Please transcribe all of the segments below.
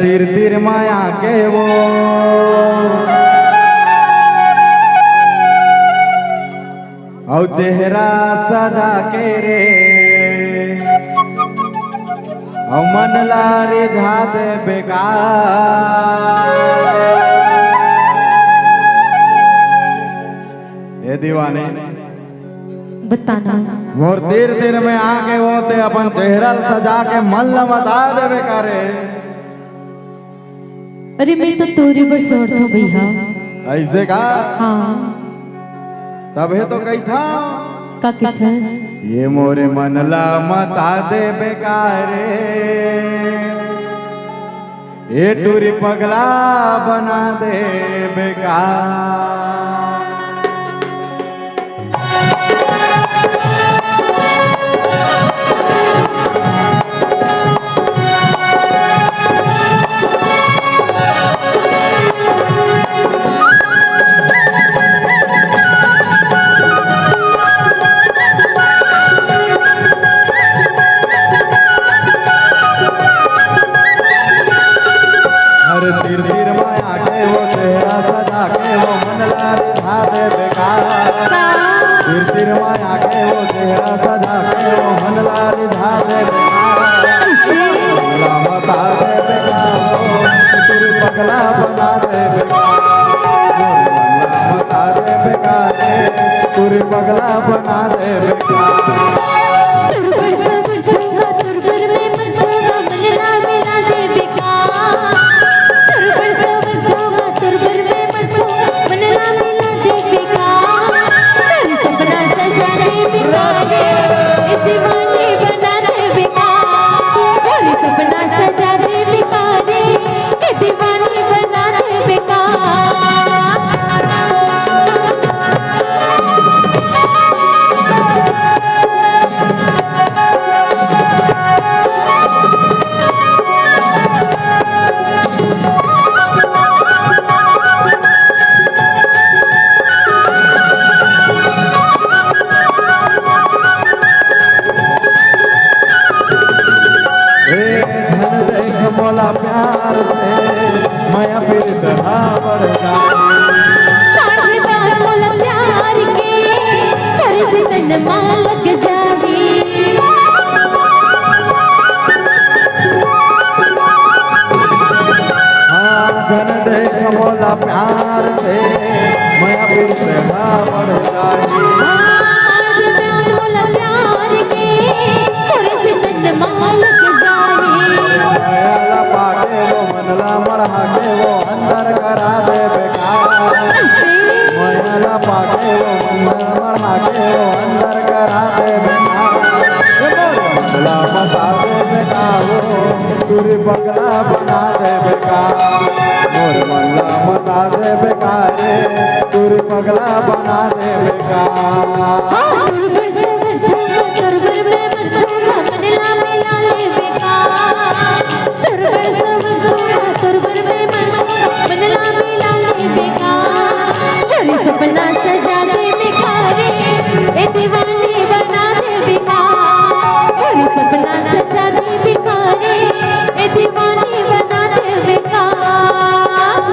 तीर तीर माया के वो और चेहरा सजा के रे और मन लारी झाद बेकार। ये दीवाने बताना मोर तीर तीर में आके होते अपन चेहरा सजा के मन लमता देवे करे। अरे मैं तो तोरे पर सोर था भैया। ऐसे का? हाँ तबे तो कही था का था ये मोरे मन लमता दे बेकारे, ये टूरी पगला बना दे बेकार। तीर तीर माया के वो चेहरा सजा के वो मन लारे झादे बेकार। तीर तीर माया के वो चेहरा सजा के वो मन लारे झादे बेकार। मता दे बेकार तेरी पगला बना दे बेकार। मता दे बेकार तेरी पगला बना दे बेकार। मोला प्यार से माया फिर तरह बढ़ साढ़े बार मोला प्यार के तेरे से तन मां लग जावी। हाँ धन देख मोला प्यार से माया फिर तरह बढ़ जाएगी। मोला प्यार के तेरे से तन मां लग जावी। पाके वो मनला मढ़ा के वो अंदर करा दे बेकार। मनला पाके वो मनला मढ़ा के वो अंदर करा दे बेकार। मनला मता दे बेकार वो पूरी पगला बना दे बेकार। मोर मनला मता दे बेकार पूरी पगला बना दे बेकार। सपना सजा दे बेकारे ए दीवानी बना दे बेकार। सपना सजा दे बेकारे ए दीवानी बना दे बेकार।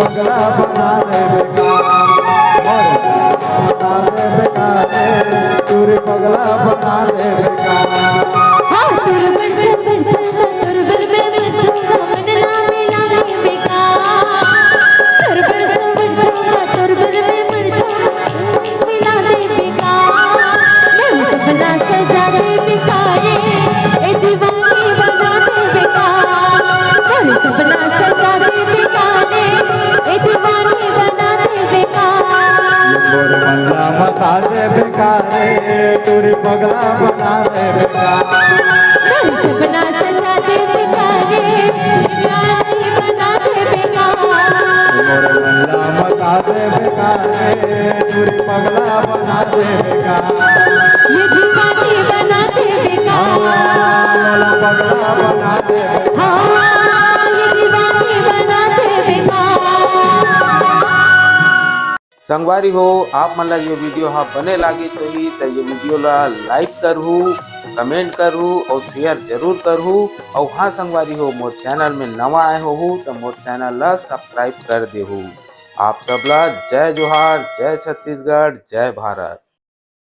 पगला बना दे बेकार बना दे बेकार तुरी पगला बना दे बेकार हाँ तुरबर से बरसूंगा तुरबर में बरसूंगा मन ना मिला दे बेकार तुरबर से बरसूंगा तुरबर में बरसूंगा मिला दे बेकार मैं सपना सजा दे बेकार ए दीवानी बना दे बेकार मैं सपना सजा दे बेकार ए दीवानी बना दे बेकार मोर मंगला मता दे बेकार तुरी पगला बना दे बेकार सपना सजा दे बेकार दीवानी बना दे बेकार मोर मंगला मता दे बेकार तुरी पगला बना दे बेकार ये दीवानी बना दे बेकार पगला बना दे हाँ ये दीवानी बना दे बेकार संगवारी हो आप मन ला ये वीडियो हाँ बने लागे सही तो ये वीडियो ला लाइक करहू कमेंट करहू और शेयर जरूर करहू और हाँ संगवारी हो मोर चैनल में नवा आए हो तो मोर चैनल ला सब्सक्राइब कर देहू। आप सबला जय जोहार, जय छत्तीसगढ़, जय भारत।